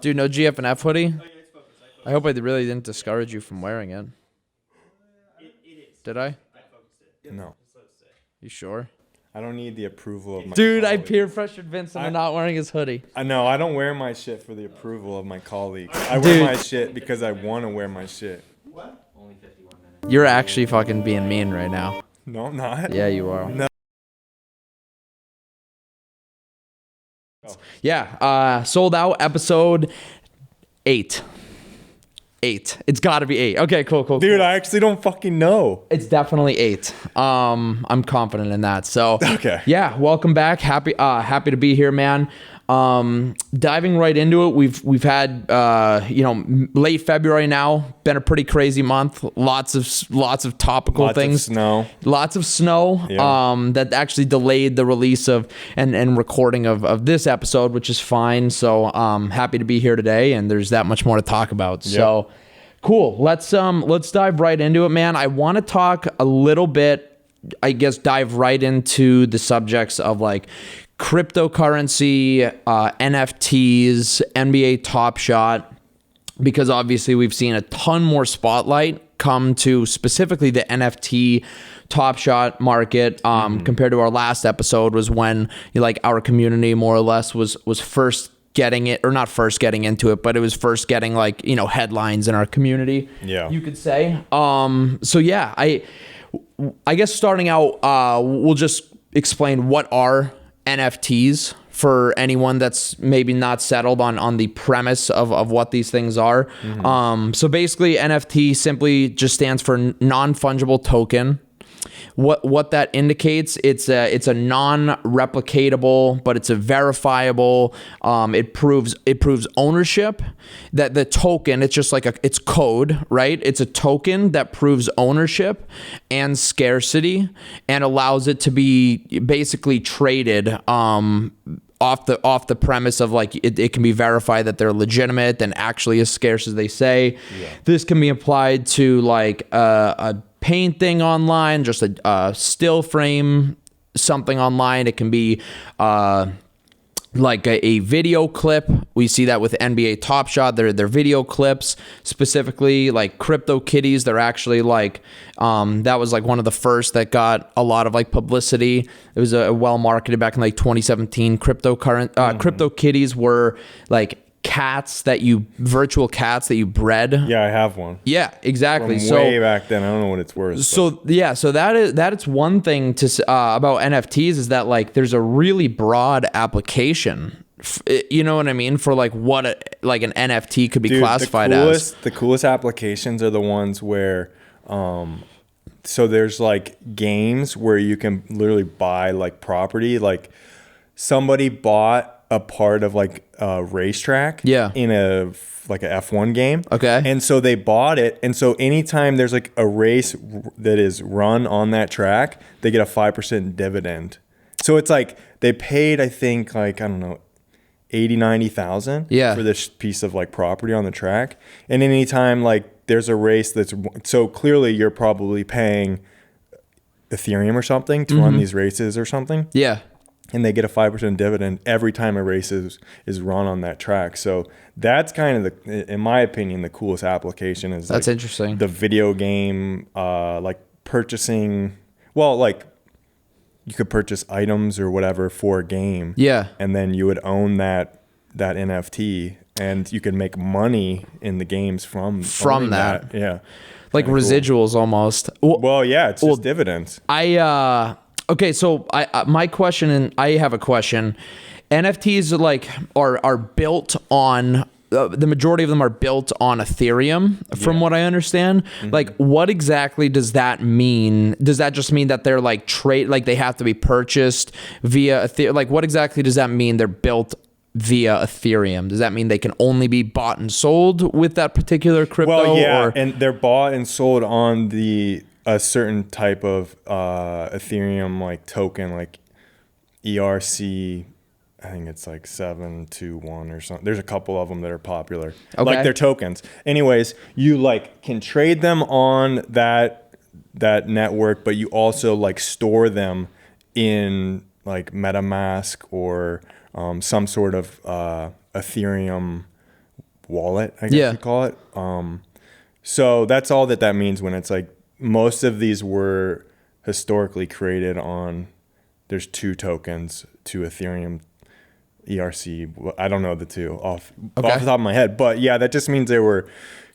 Dude, no GF&F hoodie? I hope I really didn't discourage you from wearing it. Did I? No. You sure? I don't need the approval of my Dude, I colleagues. peer pressured Vince into not wearing his hoodie. I know, I don't wear my shit for the approval of my colleagues. I wear my shit because I want to wear my shit. You're actually fucking being mean right now. No, I'm not. Yeah, you are. No. Yeah, sold out episode 8. 8. It's got to be 8. Okay, cool. Dude, I actually don't fucking know. It's definitely 8. I'm confident in that. So, okay. Yeah, welcome back. Happy to be here, man. Diving right into it, we've had late February now. Been a pretty crazy month. Lots of topical things. Lots of snow. Yeah. That actually delayed the release of and recording of this episode, which is fine. So happy to be here today, and there's that much more to talk about. Yep. So cool. Let's dive right into it, man. I want to talk a little bit, I guess, dive right into the subjects of like cryptocurrency, NFTs, NBA Top Shot, because obviously we've seen a ton more spotlight come to specifically the NFT Top Shot market compared to our last episode, was when our community more or less was first getting it, or not first getting into it, but it was first getting headlines in our community. Yeah, you could say. So yeah, I guess starting out, we'll just explain what are NFTs for anyone that's maybe not settled on the premise of what these things are. So basically, NFT simply just stands for non-fungible token. What that indicates, it's a non-replicatable, but it's a verifiable. It proves ownership. That the token, it's just it's code, right? It's a token that proves ownership and scarcity, and allows it to be basically traded off the premise of it can be verified that they're legitimate and actually as scarce as they say. Yeah. This can be applied to a painting online, just a still frame, something online. It can be a video clip. We see that with NBA Top Shot. They're video clips, specifically like crypto kitties. They're actually that was one of the first that got a lot of publicity. It was well marketed back in 2017. Crypto kitties were virtual cats that you bred. Yeah, I have one. Yeah, exactly. From way back then. I don't know what it's worth. So that's one thing to about NFTs, is that there's a really broad application. You know what I mean? For what an NFT could be classified as. The coolest applications are the ones where, so there's games where you can literally buy property. Somebody bought a part of a racetrack in a F1 game. Okay. And so they bought it. And so anytime there's a race that is run on that track, they get a 5% dividend. So it's they paid, I think, I don't know, 90,000 for this piece of property on the track. And anytime there's a race so clearly you're probably paying Ethereum or something to run these races or something. Yeah. And they get a 5% dividend every time a race is run on that track. So that's kind of in my opinion, the coolest application is that's interesting. The video game, purchasing. Well, you could purchase items or whatever for a game. Yeah. And then you would own that NFT, and you could make money in the games from that. Yeah. Residuals cool. Almost. Well, yeah, it's just dividends. Okay, so my question, and I have a question. NFTs are built on the majority of them are built on Ethereum, from what I understand. What exactly does that mean? Does that just mean that they're they have to be purchased via Ethereum? What exactly does that mean? They're built via Ethereum. Does that mean they can only be bought and sold with that particular crypto? Well, yeah, and they're bought and sold on a certain type of Ethereum token, ERC. I think it's 721 or something. There's a couple of them that are popular. Okay. They're tokens. Anyways, you can trade them on that network, but you also store them in MetaMask or some sort of Ethereum wallet, I guess you call it. So that's all that means when it's like most of these were historically created on, there's 2 tokens to Ethereum ERC. I don't know the 2 off the top of my head, but yeah, that just means they were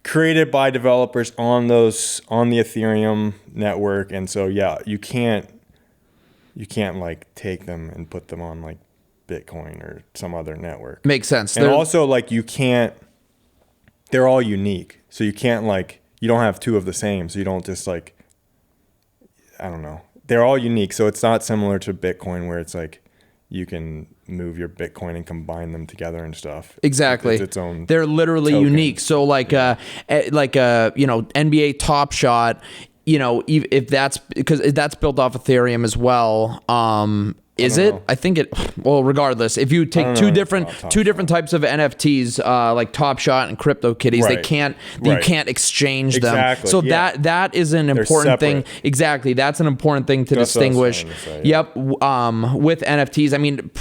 created by developers on the Ethereum network. And so, yeah, you can't like take them and put them on like Bitcoin or some other network. Makes sense. And also like they're all unique. So you can't like, you don't have 2 of the same. So you don't just like, I don't know. They're all unique. So it's not similar to Bitcoin where it's like you can move your Bitcoin and combine them together and stuff. Exactly. It's its own They're literally token. unique. So like NBA Top Shot, if that's because that's built off Ethereum as well. Is it? I think it. Well, regardless, if you take two different types of NFTs, like Top Shot and CryptoKitties, Right. you can't exchange them. Exactly, So yeah. that is an important thing. separate. Exactly, that's an important thing to That's what I was distinguish. trying to say, yeah. Yep. With NFTs, I mean,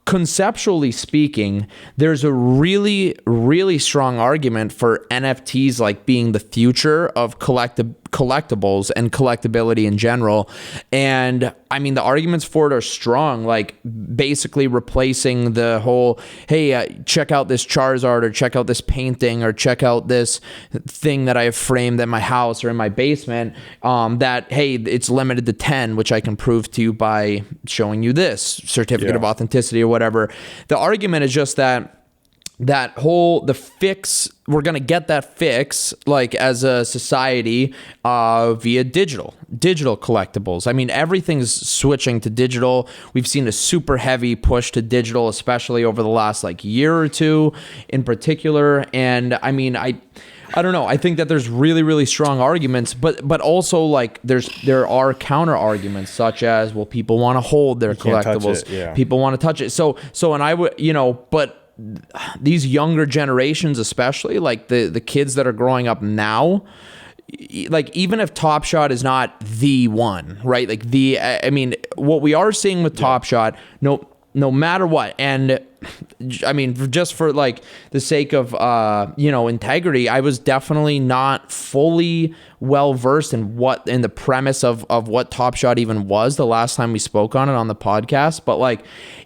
conceptually speaking, there's a really, really strong argument for NFTs like being the future of collectibles and collectability in general. And I mean, the arguments for it are strong, like basically replacing the whole, hey, check out this Charizard or check out this painting or check out this thing that I have framed at my house or in my basement, that, hey, it's limited to 10, which I can prove to you by showing you this certificate of authenticity or whatever. The argument is just that the fix, we're going to get that fix like as a society via digital collectibles. I mean, everything's switching to digital. We've seen a super heavy push to digital, especially over the last like year or two in particular. And I mean, I don't know. I think that there's really, really strong arguments, but also like there are counter arguments such as, well, people want to hold their collectibles. People want to touch it. So and I would, but these younger generations, especially like the kids that are growing up now, like even if Top Shot is not the one, right? Like I mean, what we are seeing with Top Shot, no matter what, and I mean, just for like the sake of integrity, I was definitely not fully well versed in the premise of what Top Shot even was the last time we spoke on it on the podcast. But like,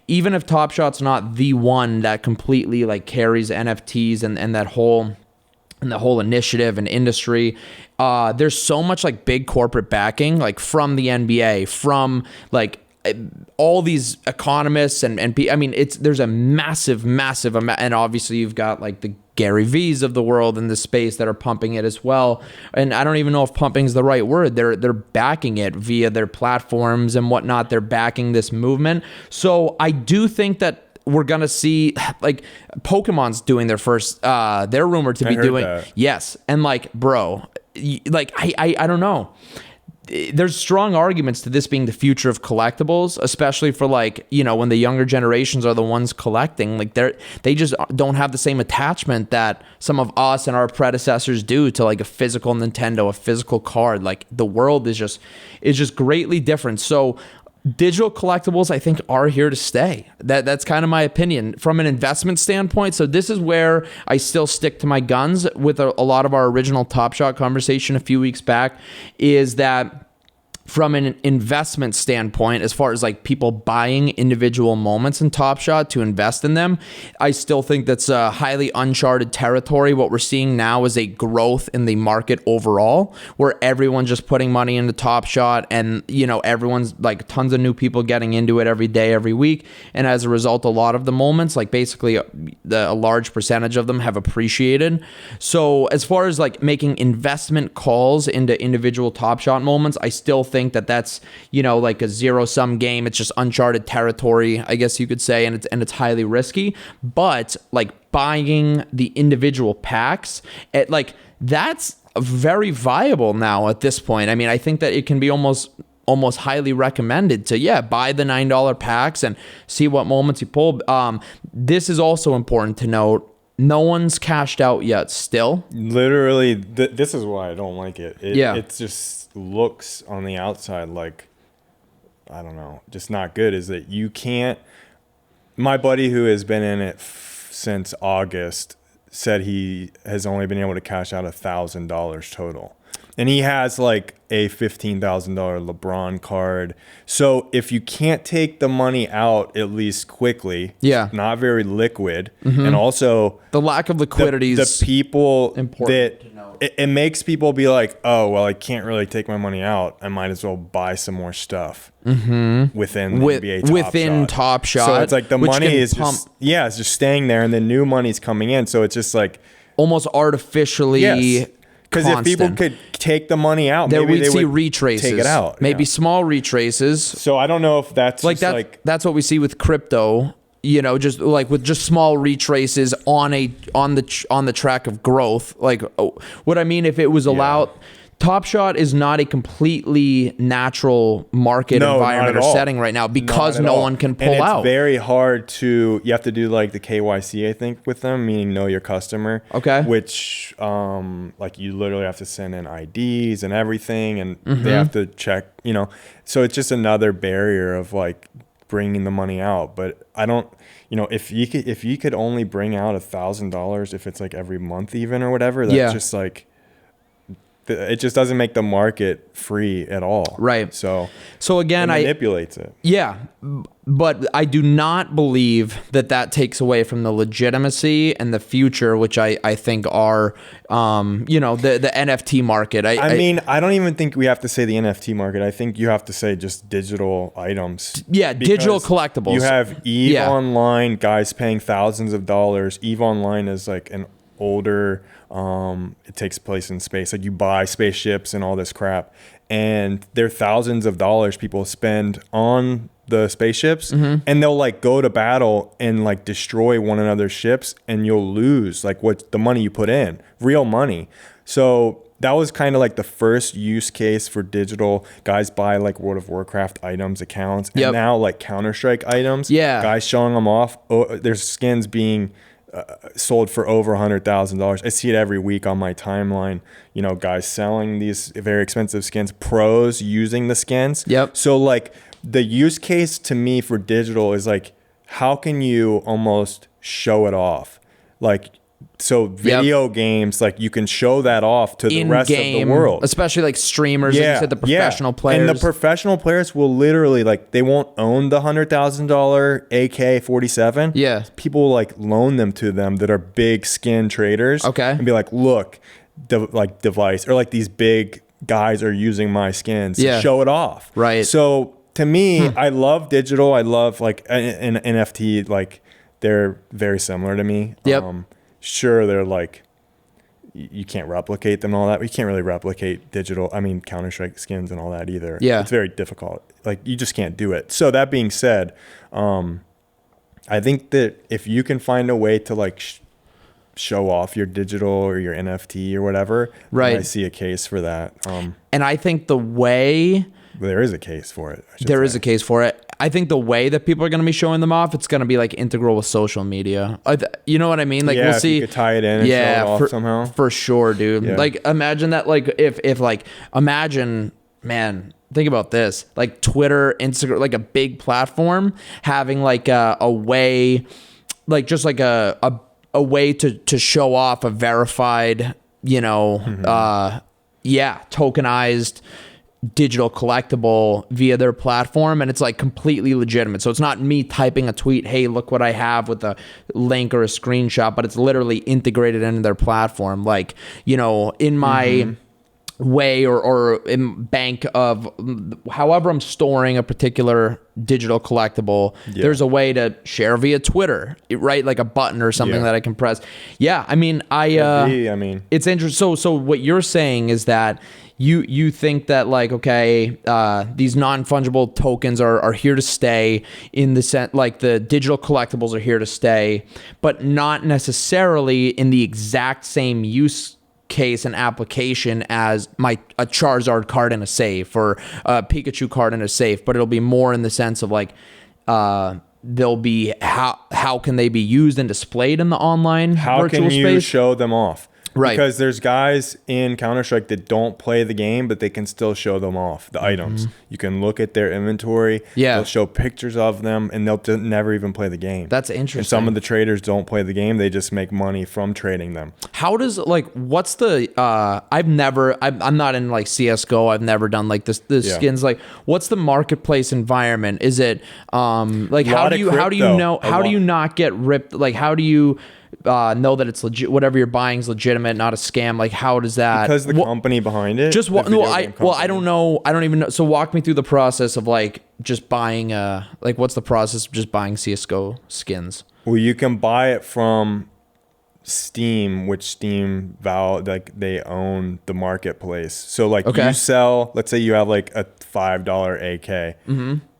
even if Top Shot's not the one that completely like carries NFTs and that whole the whole initiative and industry, there's so much like big corporate backing, like from the NBA, from like all these economists and I mean, there's a massive amount, and obviously you've got like the Gary V's of the world in this space that are pumping it as well. And I don't even know if pumping is the right word. They're backing it via their platforms and whatnot. They're backing this movement. So I do think that we're gonna see like Pokemon's doing their first. They're rumored to be doing that. Yes, and like, bro, like I don't know. There's strong arguments to this being the future of collectibles, especially for like, when the younger generations are the ones collecting, like they just don't have the same attachment that some of us and our predecessors do to like a physical Nintendo, a physical card. Like the world is just greatly different. So digital collectibles, I think, are here to stay. That's kind of my opinion from an investment standpoint. So this is where I still stick to my guns with a lot of our original Top Shot conversation a few weeks back, is that from an investment standpoint, as far as like people buying individual moments in Top Shot to invest in them, I still think that's a highly uncharted territory. What we're seeing now is a growth in the market overall, where everyone's just putting money into Top Shot, and everyone's like tons of new people getting into it every day, every week, and as a result, a lot of the moments, like basically a large percentage of them, have appreciated. So as far as like making investment calls into individual Top Shot moments, I still think that's like a zero-sum game. It's just uncharted territory, I guess you could say, and it's highly risky. But like buying the individual packs, that's very viable now at this point. I mean, I think that it can be almost highly recommended to buy the $9 packs and see what moments you pull. This is also important to note. No one's cashed out yet still. Literally, this is why I don't like it. It's just looks on the outside like, I don't know, just not good. Is that you can't, my buddy who has been in it since August said he has only been able to cash out $1,000 total. And he has like a $15,000 LeBron card. So if you can't take the money out at least quickly, not very liquid, and also the lack of liquidity is the people important that to know. It makes people be like, oh, well, I can't really take my money out. I might as well buy some more stuff within the NBA Top Shot. So it's like the money is just it's just staying there, and then new money's coming in. So it's just like almost artificially. Because if people could take the money out, maybe they would retraces. Take it out. Maybe small retraces. So I don't know if that's that's what we see with crypto. You know, just like with just small retraces on the track of growth. Like what I mean, if it was allowed. Top Shot is not a completely natural market environment or setting right now because no one can pull out. It's very hard to, you have to do like the KYC, I think, with them, meaning know your customer. Okay. Which, like you literally have to send in IDs and everything, and they have to check, you know. So it's just another barrier of like bringing the money out. But I don't, you know, if you could only bring out $1,000, if it's like every month even or whatever, that's just like, it just doesn't make the market free at all. Right. So again, it manipulates it. Yeah. But I do not believe that takes away from the legitimacy and the future, which I think are, the NFT market. I mean, I don't even think we have to say the NFT market. I think you have to say just digital items. Yeah, digital collectibles. You have EVE Online, guys paying thousands of dollars. EVE Online is like an older, it takes place in space. Like you buy spaceships and all this crap, and they're thousands of dollars people spend on the spaceships, and they'll like go to battle and like destroy one another's ships, and you'll lose like what the money you put in, real money. So that was kind of like the first use case for digital. Guys buy like World of Warcraft items, accounts, and now like Counter-Strike items. Guys showing them off. Oh, there's skins being sold for over $100,000. I see it every week on my timeline. You know, guys selling these very expensive skins, pros using the skins. So like the use case to me for digital is like, how can you almost show it off? Like, so video games, like you can show that off to the rest of the world, especially like streamers. Like you said, the professional players, and the professional players will literally like, they won't own the $100,000 AK-47. People will like loan them to them that are big skin traders. And be like, look, device, or like these big guys are using my skins. Show it off. So to me, I love digital. I love like an NFT. Like they're very similar to me. Sure, they're like, you can't replicate them and all that. But you can't really replicate digital, Counter-Strike skins and all that either. It's very difficult. Like, you just can't do it. So that being said, I think that if you can find a way to like show off your digital or your NFT or whatever, then I see a case for that. And I think the way... There is a case for it. There is a case for it. I think the way that people are going to be showing them off, it's going to be like integral with social media. You know what I mean? Like we'll see. If you could tie it in and show it off somehow. For sure, dude. Like imagine that. Like if like imagine, man, think about this. Like Twitter, Instagram, like a big platform having like a way, like just like a way to show off a verified, tokenized digital collectible via their platform, and it's like completely legitimate. So it's not me typing a tweet, hey, look what I have, with a link or a screenshot, but it's literally integrated into their platform. Like, in my way or in bank of however I'm storing a particular digital collectible, there's a way to share via Twitter, right? Like a button or something that I can press. It's interesting. So what you're saying is that you think that like, okay, these non-fungible tokens are here to stay, in the sense like the digital collectibles are here to stay, but not necessarily in the exact same use case and application as a Charizard card in a safe or a Pikachu card in a safe, but it'll be more in the sense of like they'll be how can they be used and displayed in the online virtual space? How can you show them off? Right. Because there's guys in Counter-Strike that don't play the game, but they can still show them off, the items. You can look at their inventory. Yeah. They'll show pictures of them, and they'll never even play the game. That's interesting. And some of the traders don't play the game. They just make money from trading them. How does, like, what's the, I'm not in, like, CSGO. I've never done, like, the skins. Like, what's the marketplace environment? Is it, like, how do you not get ripped? Like, how do you know that it's legit? Whatever you're buying is legitimate, not a scam. Like, how does that? Because the company behind it. Just what? No, I don't know. I don't even know. So walk me through the process of like just buying. Like, what's the process of just buying CS:GO skins? Well, you can buy it from Steam, which Steam like they own the marketplace. So like you sell. Let's say you have like a $5 AK.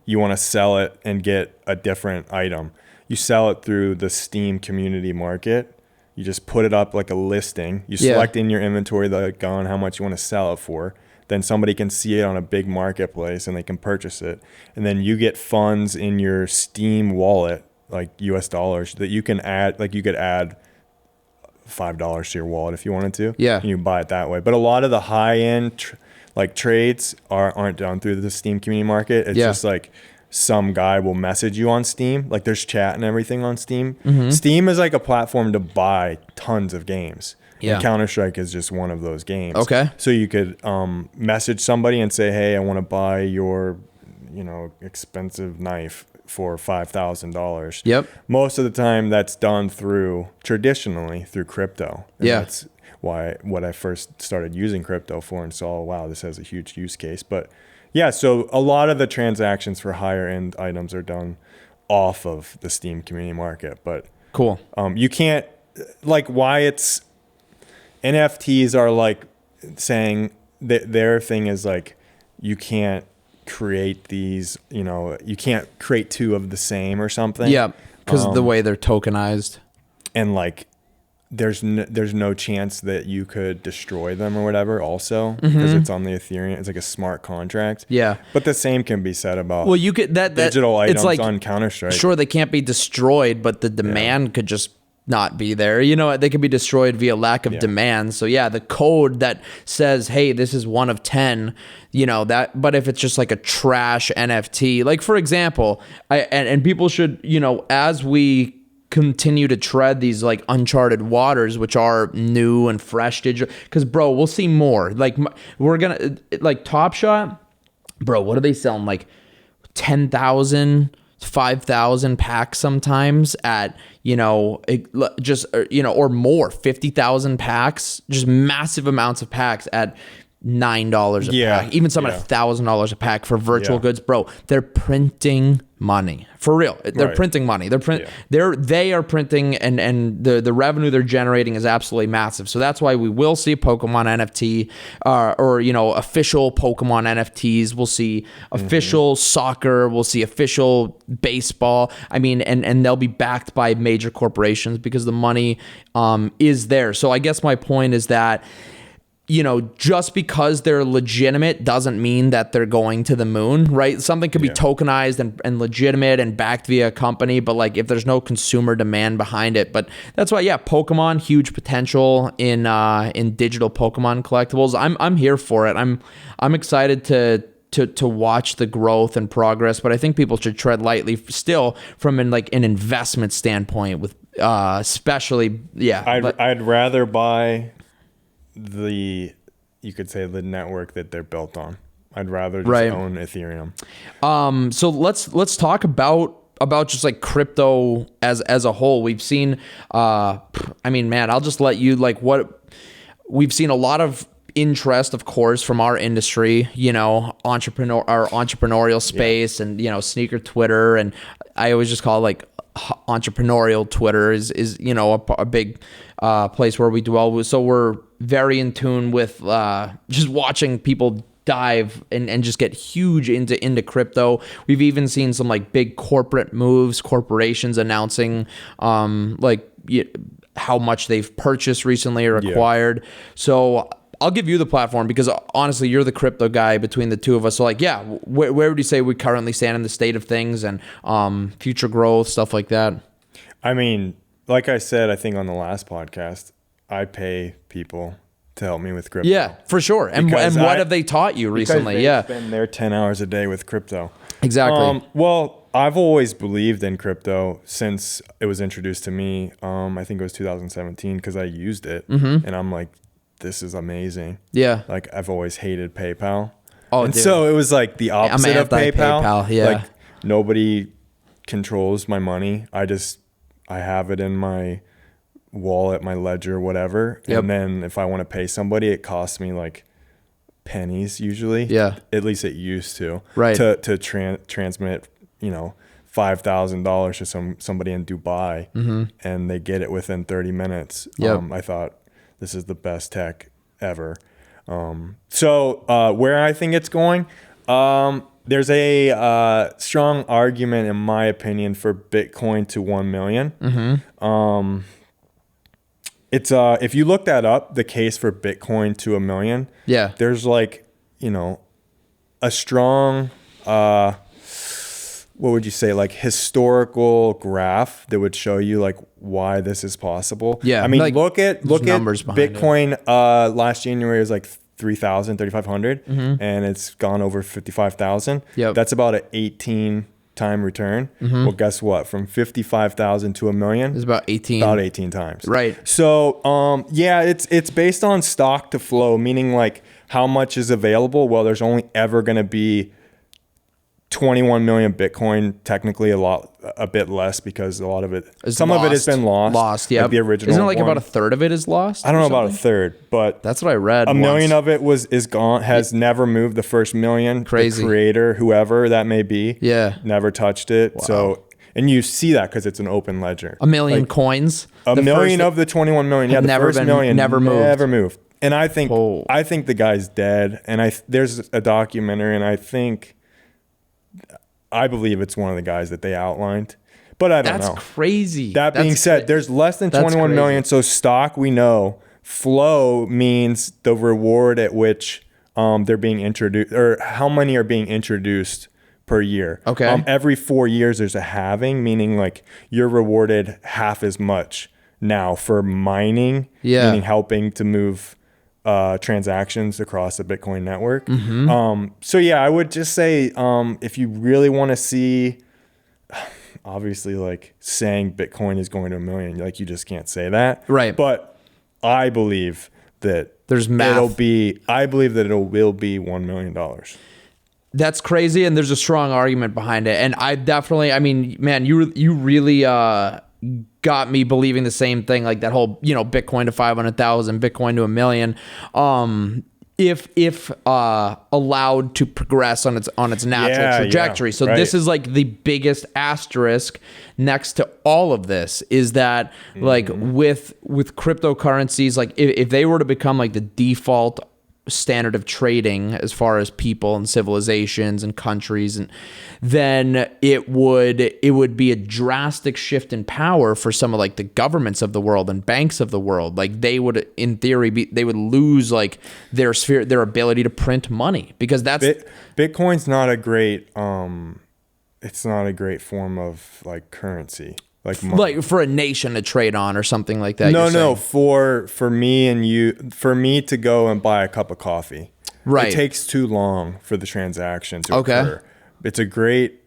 You want to sell it and get a different item. You sell it through the Steam community market. You just put it up like a listing. You select in your inventory the gun, how much you want to sell it for. Then somebody can see it on a big marketplace and they can purchase it. And then you get funds in your Steam wallet, like US dollars, that you can add. Like you could add $5 to your wallet if you wanted to. Yeah. And you buy it that way. But a lot of the high end like trades aren't done through the Steam community market. It's just like some guy will message you on Steam. Like there's chat and everything on Steam. Steam is like a platform to buy tons of games. Yeah. And Counter-Strike is just one of those games. Okay. So you could message somebody and say, hey, I want to buy your, expensive knife for $5,000. Yep. Most of the time that's done traditionally through crypto. And that's what I first started using crypto for and saw, wow, this has a huge use case. But yeah, so a lot of the transactions for higher end items are done off of the Steam community market. But cool. You can't, like, why it's NFTs are like saying that their thing is like you can't create these, you can't create two of the same or something. Yeah, because of the way they're tokenized. And like there's no chance that you could destroy them or whatever also because it's on the Ethereum. It's like a smart contract. Yeah. But the same can be said about you could that digital items like, on Counter-Strike. Sure, they can't be destroyed, but the demand could just not be there. They could be destroyed via lack of demand. So yeah, the code that says, hey, this is one of 10, but if it's just like a trash NFT, like for example, and people should, as we continue to tread these like uncharted waters, which are new and fresh digital, because bro, we'll see more. Like we're gonna like Top Shot, bro, what are they selling? Like 10,000 5,000 packs sometimes at or more, 50,000 packs, just massive amounts of packs at $9 a pack, even some at $1,000 a pack for virtual goods. Bro, they're printing money for real. They're printing money. They are printing, and the revenue they're generating is absolutely massive. So that's why we will see Pokemon NFT or official Pokemon NFTs. We'll see official soccer. We'll see official baseball. I mean, and they'll be backed by major corporations because the money is there. So I guess my point is that just because they're legitimate doesn't mean that they're going to the moon, right? Something could be tokenized and legitimate and backed via a company, but like if there's no consumer demand behind it. But that's why, Pokemon, huge potential in digital Pokemon collectibles. I'm here for it. I'm excited to watch the growth and progress, but I think people should tread lightly still from an investment standpoint with especially I'd rather buy you could say the network that they're built on. I'd rather just own Ethereum. So let's talk about just like crypto as a whole. We've seen I'll just let you we've seen a lot of interest, of course, from our industry, our entrepreneurial space and sneaker Twitter, and I always just call it like entrepreneurial Twitter is a big place where we dwell. So we're very in tune with just watching people dive and just get huge into crypto. We've even seen some like big corporate moves, corporations announcing how much they've purchased recently or acquired. So I'll give you the platform because honestly, you're the crypto guy between the two of us. So where would you say we currently stand in the state of things and future growth, stuff like that? I mean, like I said, I think on the last podcast, I pay people to help me with crypto. Yeah, for sure. And what have they taught you recently? Because Yeah, they spend their 10 hours a day with crypto. exactly. Well, I've always believed in crypto since it was introduced to me. I think it was 2017 because I used it, and I'm like, this is amazing. Yeah. Like I've always hated PayPal. Oh, and dude. so it was like the opposite of PayPal. anti-PayPal, yeah. Like nobody controls my money. I have it in my wallet, my ledger, whatever. Yep. And then if I want to pay somebody, it costs me like pennies usually. Yeah. At least it used to. Right. To transmit, $5,000 to somebody in Dubai, and they get it within 30 minutes. Yep. I thought this is the best tech ever. So where I think it's going, there's a strong argument, in my opinion, for Bitcoin to 1 million. It's if you look that up, the case for Bitcoin to 1 million. Yeah. There's like a strong what would you say, like historical graph that would show you like why this is possible. Yeah. I mean, like, look at numbers behind Bitcoin. Last January was like 3,500, and it's gone over 55,000. Yep. That's about an 18 time return. Well, guess what? From 55,000 to 1 million, It's about 18. about 18 times. Right. So, yeah, it's based on stock to flow, meaning like how much is available. Well, there's only ever going to be 21 million Bitcoin, technically a bit less because a lot of it, some of it has been lost. Lost, yeah. Like the original Isn't it like one. about a third of it is lost? I don't know or about a something? third, but That's what I read. a million of it is gone, has never moved the first million. Crazy. The creator, whoever that may be, Yeah. never touched it. So, and you see that because it's an open ledger. A million coins. A million of the 21 million. Yeah, the first million never moved. And I think the guy's dead. And there's a documentary, and I believe it's one of the guys that they outlined, but I don't know. That's crazy. That being said, there's less than 21 million. So stock, we know, flow means the reward at which they're being introduced, or how many are being introduced per year. Okay. Every 4 years there's a halving, meaning like you're rewarded half as much now for mining, meaning helping to move transactions across the Bitcoin network. So yeah, I would just say if you really want to see, obviously like saying Bitcoin is going to 1 million, like you just can't say that. Right. But I believe that There's math. I believe that it will be $1 million. That's crazy, and there's a strong argument behind it. And I mean, man, you really got me believing the same thing, like that whole, Bitcoin to 500,000, Bitcoin to 1 million. If allowed to progress on its natural trajectory. So right. This is like the biggest asterisk next to all of this is that like with cryptocurrencies, like if they were to become like the default standard of trading as far as people and civilizations and countries, and then it would be a drastic shift in power for some of like the governments of the world and banks of the world. Like they would, in theory, they would lose like their ability to print money, because that's Bitcoin's not a great it's not a great form of like currency. Like for a nation to trade on or something like that. No, for me and you, for me to go and buy a cup of coffee, right? It takes too long for the transaction to occur. It's a great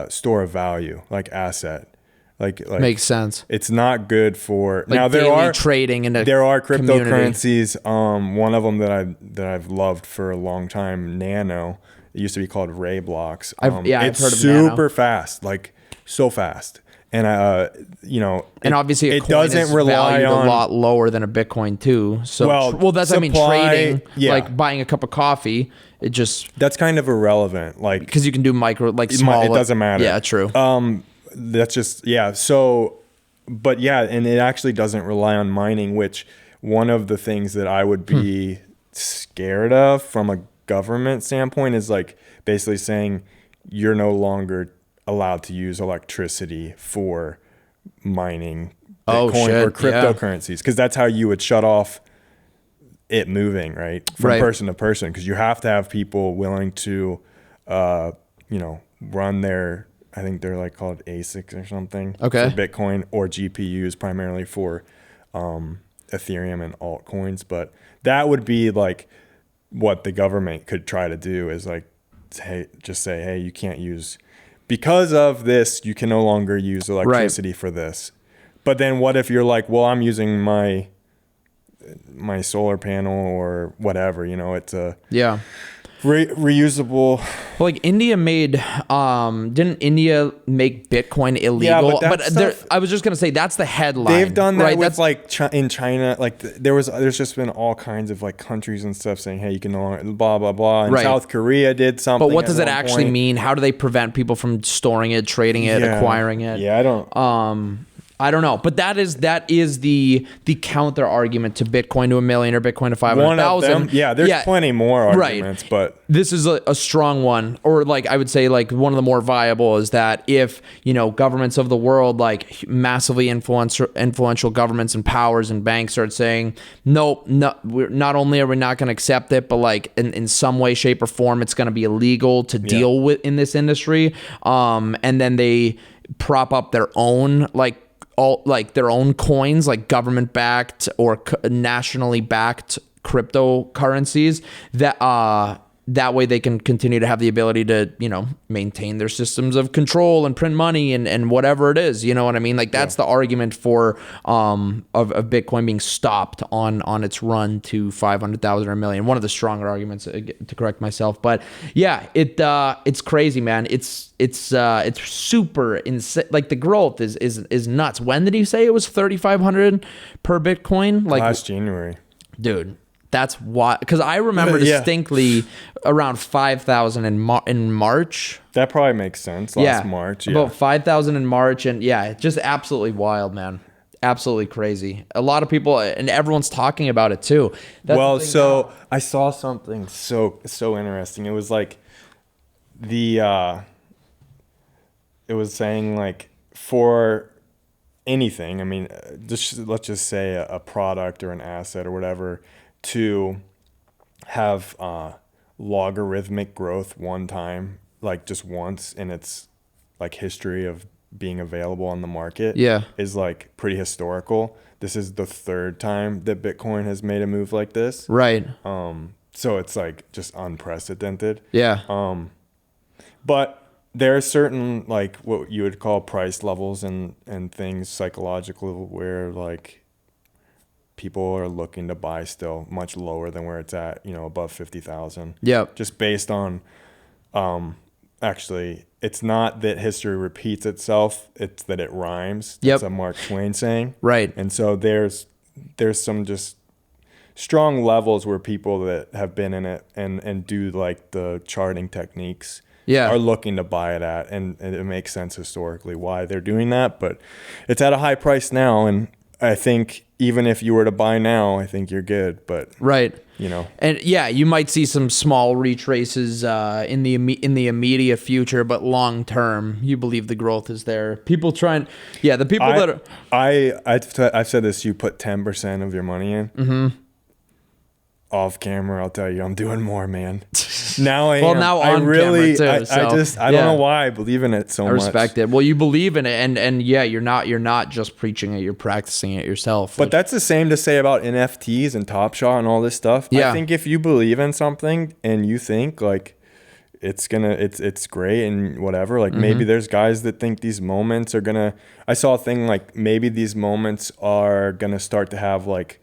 store of value, like asset, like makes sense. It's not good for like now. There are trading in there are cryptocurrencies. One of them that I've loved for a long time, Nano. It used to be called Ray Blocks. I've heard of super Nano. fast, like so fast. And and obviously it doesn't rely on a lot lower than a Bitcoin too. So that's trading, like buying a cup of coffee. That's kind of irrelevant, like because you can do small. It doesn't matter. Yeah, true. That's just So, but yeah, and it actually doesn't rely on mining, which one of the things that I would be scared of from a government standpoint is like basically saying you're no longer allowed to use electricity for mining Bitcoin or cryptocurrencies, because that's how you would shut off it moving from person to person, because you have to have people willing to run their, I think they're like called ASICs or something for Bitcoin, or GPUs primarily for Ethereum and altcoins, but that would be like what the government could try to do is like, hey, just say, hey, you can't use, because of this, you can no longer use electricity for this. But then what if you're like, well, I'm using my solar panel or whatever, it's a reusable. Well, like India made, didn't India make Bitcoin illegal? Yeah, but I was just gonna say that's the headline. They've done that, right? With that's, like in China, like there's just been all kinds of like countries and stuff saying, hey, you can no longer blah blah blah. And South Korea did something. But what does it actually mean? How do they prevent people from storing it, trading it, acquiring it? Yeah, I don't know, but that is the counter argument to Bitcoin to $1 million or Bitcoin to 500,000. Yeah, there's plenty more arguments, but this is a strong one, or like I would say like one of the more viable is that if governments of the world, like massively influential governments and powers and banks, start saying nope, no, not only are we not going to accept it, but like in some way, shape, or form, it's going to be illegal to deal with in this industry, and then they prop up their own their own coins, like government backed or nationally backed cryptocurrencies, that way they can continue to have the ability to maintain their systems of control and print money and whatever it is, you know what I mean? Like that's the argument for of Bitcoin being stopped on its run to 500,000 or $1 million. One of the stronger arguments, to correct myself, but yeah, it's crazy, man. It's super insane. Like the growth is nuts. When did you say it was 3,500 per Bitcoin? Like last January, dude. That's why, because I remember distinctly around 5,000 in March. That probably makes sense. Last March, about 5,000 in March, and just absolutely wild, man. Absolutely crazy. A lot of people and everyone's talking about it too. So I saw something so interesting. It was like it was saying like for anything. I mean, let's just say a product or an asset or whatever, to have logarithmic growth one time, like just once in its like history of being available on the market, is like pretty historical. This is the third time that Bitcoin has made a move like this. Right. So it's like just unprecedented. Yeah. But there are certain like what you would call price levels and things psychological where like people are looking to buy still much lower than where it's at, above 50,000. Yep. Just based on, actually, it's not that history repeats itself; it's that it rhymes. Yep. That's a Mark Twain saying. Right. And so there's some just strong levels where people that have been in it and do like the charting techniques. Are looking to buy it at, and it makes sense historically why they're doing that. But it's at a high price now, and I think even if you were to buy now, I think you're good. But right, and you might see some small retraces in the immediate future, but long term, you believe the growth is there. People trying, the people that are. I've said this. You put 10% of your money in. Mm-hmm. Off camera, I'll tell you, I'm doing more, man. Now I am. Now on camera too. I don't know why I believe in it so much. I respect it. Well, you believe in it, and you're not just preaching it, you're practicing it yourself. But that's the same to say about NFTs and Top Shot and all this stuff. Yeah. I think if you believe in something and you think like it's great and whatever, like maybe there's guys that think these moments are gonna. I saw a thing like maybe these moments are gonna start to have like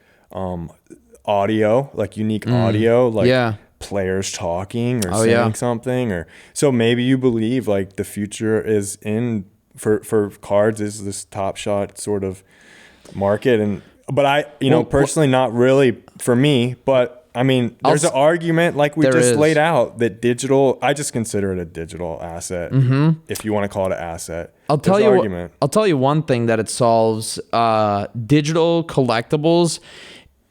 audio, like unique audio, like players talking or saying something, or so maybe you believe like the future is in for cards is this Top Shot sort of market, but I personally not really for me, but I mean there's an argument like we just laid out that digital, I just consider it a digital asset, if you want to call it an asset. I'll tell you one thing that it solves. Digital collectibles,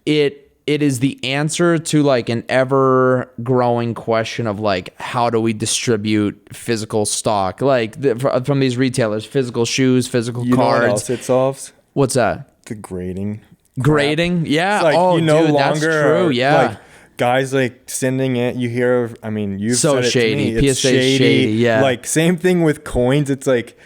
it is the answer to like an ever growing question of like, how do we distribute physical stock? Like from these retailers, physical shoes, physical cards. You know what else it solves? What's that? The grading. Grading? Yeah. It's like that's true. Yeah. Like guys like sending it, you hear, I mean, you've said it shady. to me. It's shady. Yeah. Like same thing with coins. It's like,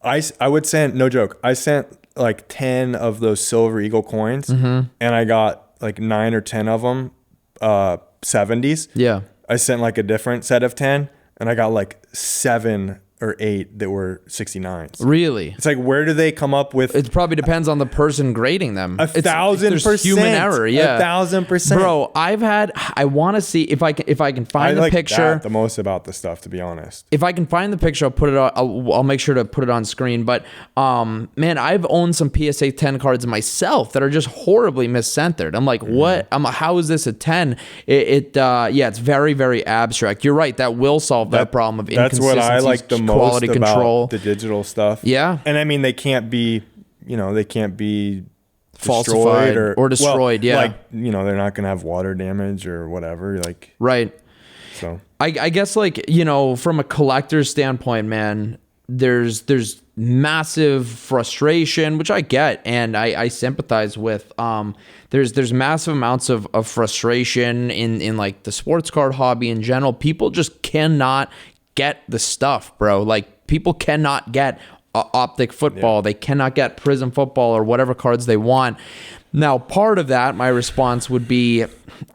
I would send, no joke, I sent like 10 of those silver eagle coins, and I got like 9 or 10 of them 70s. Yeah. I sent like a different set of 10, and I got like 7 or 8 that were 69s. Really? It's like, where do they come up with? It probably depends on the person grading them. 1,000%. There's human error. Yeah. 1,000%. Bro, I want to see if I can find the like picture. that the most about the stuff, to be honest. If I can find the picture, I'll put it on. I'll make sure to put it on screen. But man, I've owned some PSA 10 cards myself that are just horribly miscentered. I'm like, what? How is this a 10? It's very, very abstract. You're right. That will solve that problem of inconsistencies. That's what I like the quality most control, about the digital stuff. Yeah. And I mean, they can't be falsified or destroyed. Well, yeah. Like, they're not going to have water damage or whatever. Like, right. So I guess, like, from a collector's standpoint, man, there's massive frustration, which I get and I sympathize with. There's massive amounts of frustration in like the sports card hobby in general. People just cannot get the stuff, bro. Like, people cannot get optic football. They cannot get prism football or whatever cards they want. Now, part of that, my response would be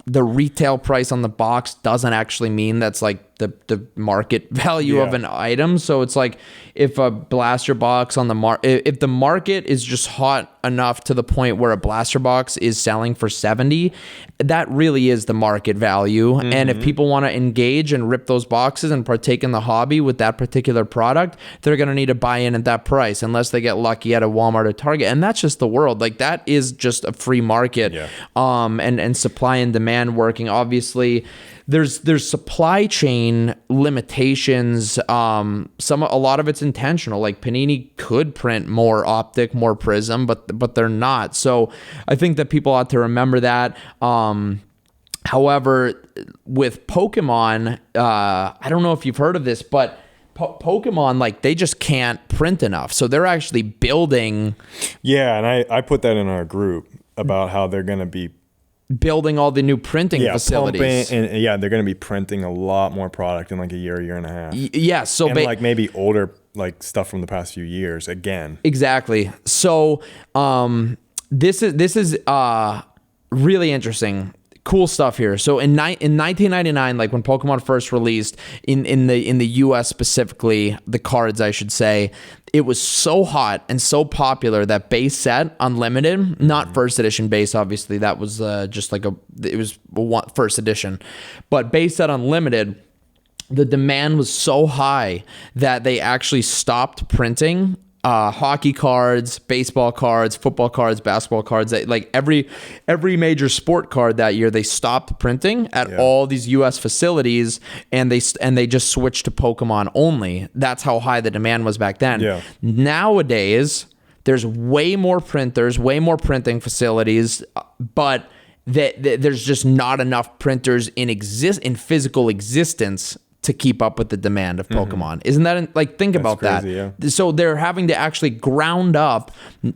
the retail price on the box doesn't actually mean that's like the market value of an item. So it's like, if a blaster box on the if the market is just hot enough to the point where a blaster box is selling for 70, that really is the market value. And if people want to engage and rip those boxes and partake in the hobby with that particular product, they're going to need to buy in at that price unless they get lucky at a Walmart or Target. And that's just the world. Like, that is just a free market. And supply and demand working. Obviously, there's supply chain limitations. A lot of it's intentional. Like, Panini could print more optic, more prism, but they're not. So I think that people ought to remember that. However, with Pokemon, I don't know if you've heard of this, but Pokemon, like, they just can't print enough. So they're actually building. Yeah, and I put that in our group about how they're going to be building all the new printing facilities. And they're going to be printing a lot more product in like a year and a half. Yeah, so and like maybe older like stuff from the past few years again. Exactly. So this is really interesting. Cool stuff here. So in 1999, like when Pokemon first released in the US specifically, the cards, I should say, it was so hot and so popular that base set unlimited, not first edition base, obviously that was just like it was first edition, but base set unlimited, the demand was so high that they actually stopped printing hockey cards, baseball cards, football cards, basketball cards. Like every major sport card that year, they stopped printing at all these U.S. facilities, and they just switched to Pokemon only. That's how high the demand was back then. Yeah. Nowadays, there's way more printers, way more printing facilities, but there's just not enough printers in physical existence to keep up with the demand of Pokemon. Isn't that, like, think about crazy, that. Yeah. So they're having to actually ground up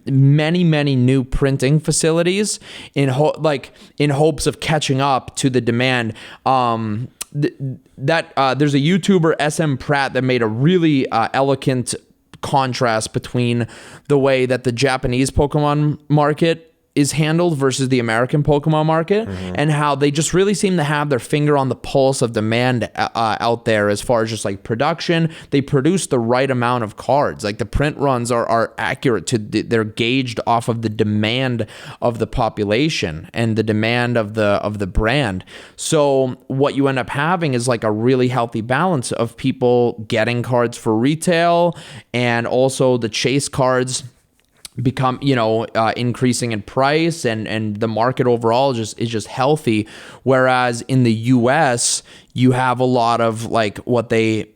many, many new printing facilities in hopes of catching up to the demand. There's a YouTuber, SM Pratt, that made a really eloquent contrast between the way that the Japanese Pokemon market is handled versus the American Pokemon market, and how they just really seem to have their finger on the pulse of demand out there as far as just like production. They produce the right amount of cards. Like, the print runs are accurate they're gauged off of the demand of the population and the demand of the brand. So what you end up having is like a really healthy balance of people getting cards for retail, and also the chase cards become increasing in price, and the market overall is just healthy. Whereas in the US, you have a lot of like what they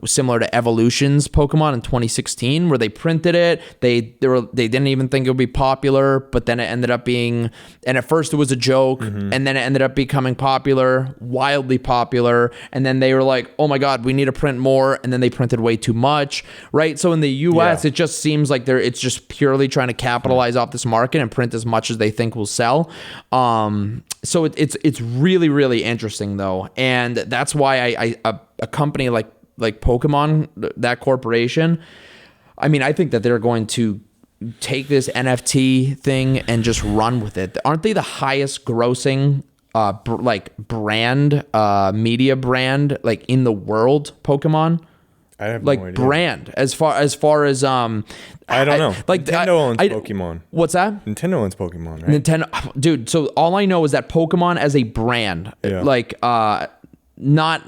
similar to Evolution's Pokemon in 2016, where they printed it. They didn't even think it would be popular, but then it ended up being, and at first it was a joke, and then it ended up becoming popular, wildly popular. And then they were like, oh my God, we need to print more. And then they printed way too much, right? So in the US, it just seems like it's just purely trying to capitalize off this market and print as much as they think will sell. So it's really, really interesting though. And that's why a company like Pokemon, that corporation, I mean, I think that they're going to take this NFT thing and just run with it. Aren't they the highest grossing media brand like in the world? Pokemon. I have like no idea. brand as far as I don't know. Like Nintendo owns Pokemon. What's that? Nintendo owns Pokemon, right? Nintendo, dude. So all I know is that Pokemon as a brand, like not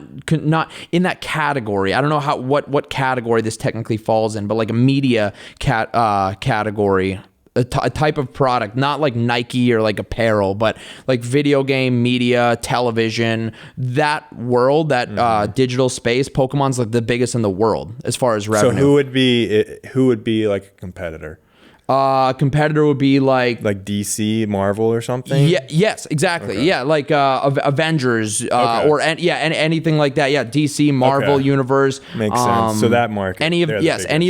in that category. I don't know what category this technically falls in, but like a media category. A type of product, not like Nike or like apparel, but like video game, media, television, that world, that digital space. Pokemon's like the biggest in the world as far as revenue. So who would be like a competitor? Competitor would be like DC, Marvel, or something. Yeah. Yes. Exactly. Okay. Yeah. Like Avengers, or anything like that. Yeah. DC, Marvel universe. Makes sense. So that market. Any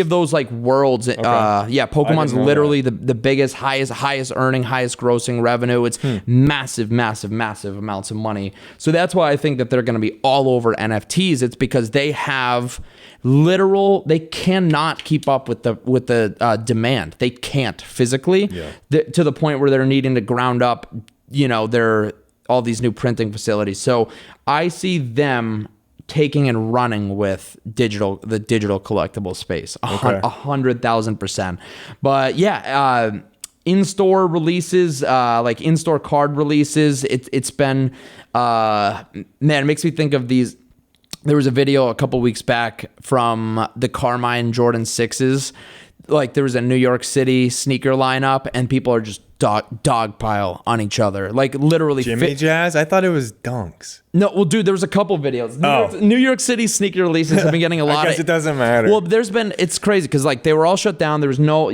of those like worlds. Yeah. Pokemon's literally the biggest, highest earning, highest grossing revenue. It's massive amounts of money. So that's why I think that they're going to be all over NFTs. It's because they have they cannot keep up with the demand. They can't physically to the point where they're needing to ground up, all these new printing facilities. So I see them taking and running with the digital collectible space 100,000%. But in-store releases, like in-store card releases, it's been it makes me think of these. There was a video a couple weeks back from the Carmine Jordan 6s. Like there was a New York City sneaker lineup and people are just dogpile on each other. Like literally. Jimmy Jazz? I thought it was Dunks. No, well, dude, there was a couple videos. New York City sneaker releases have been getting a lot. I guess it doesn't matter. Well, it's crazy because like they were all shut down. There was no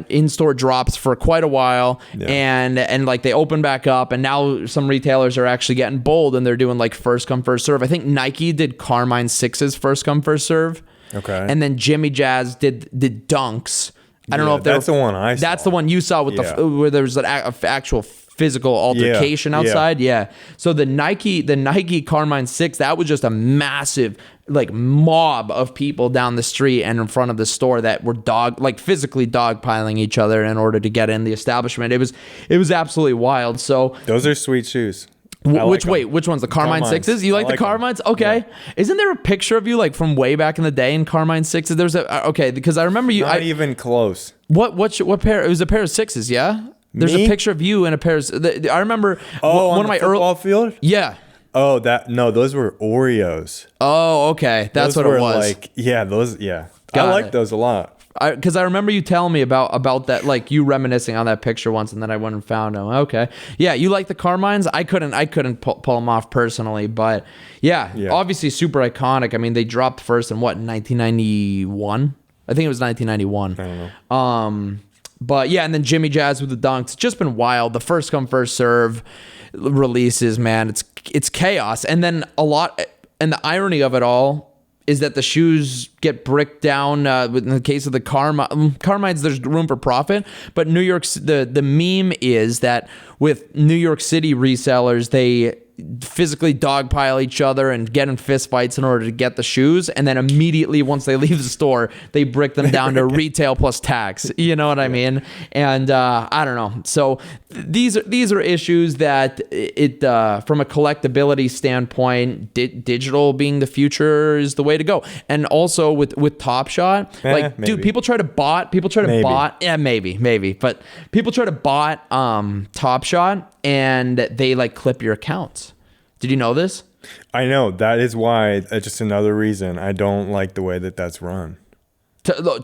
in-store drops for quite a while, and like they opened back up, and now some retailers are actually getting bold and they're doing like first come first serve. I think Nike did Carmine 6's first come first serve. Okay. And then Jimmy Jazz did Dunks. I don't know if that's the one I saw. That's the one you saw with where there was an actual physical altercation outside. Yeah. So the Nike Carmine 6, that was just a massive like mob of people down the street and in front of the store that were physically dogpiling each other in order to get in the establishment. It was absolutely wild. So those are sweet shoes. Which one's the Carmine 6s? You like the Carmines? Okay. Yeah. Isn't there a picture of you like from way back in the day in Carmine 6s? There's because I remember you. Not even close. What pair? It was a pair of 6s, yeah? There's a picture of you in a pair of. I remember one of my football field? Yeah. Oh, those were Oreos. Oh, okay. That's what it was. I like those a lot. Because I remember you telling me about that, like you reminiscing on that picture once, and then I went and found them. Okay, yeah, you like the Carmines? I couldn't pull them off personally, but yeah, obviously super iconic. I mean, they dropped first in 1991? I think it was 1991. I don't know. But yeah, and then Jimmy Jazz with the Dunks. It's just been wild. The first come first serve releases, man. It's chaos, and then and the irony of it all is that the shoes get bricked down. In the case of the Carmines, there's room for profit. But New York, the meme is that with New York City resellers, they physically dogpile each other and get in fist fights in order to get the shoes, and then immediately once they leave the store, they brick them down to retail plus tax. You know what I mean? And I don't know. So these are issues that from a collectability standpoint, digital being the future is the way to go. And also with Top Shot, dude, people try to bot. Yeah, maybe, but people try to bot Top Shot and they like clip your accounts. Did you know this? I know. That is why, just another reason I don't like the way that's run.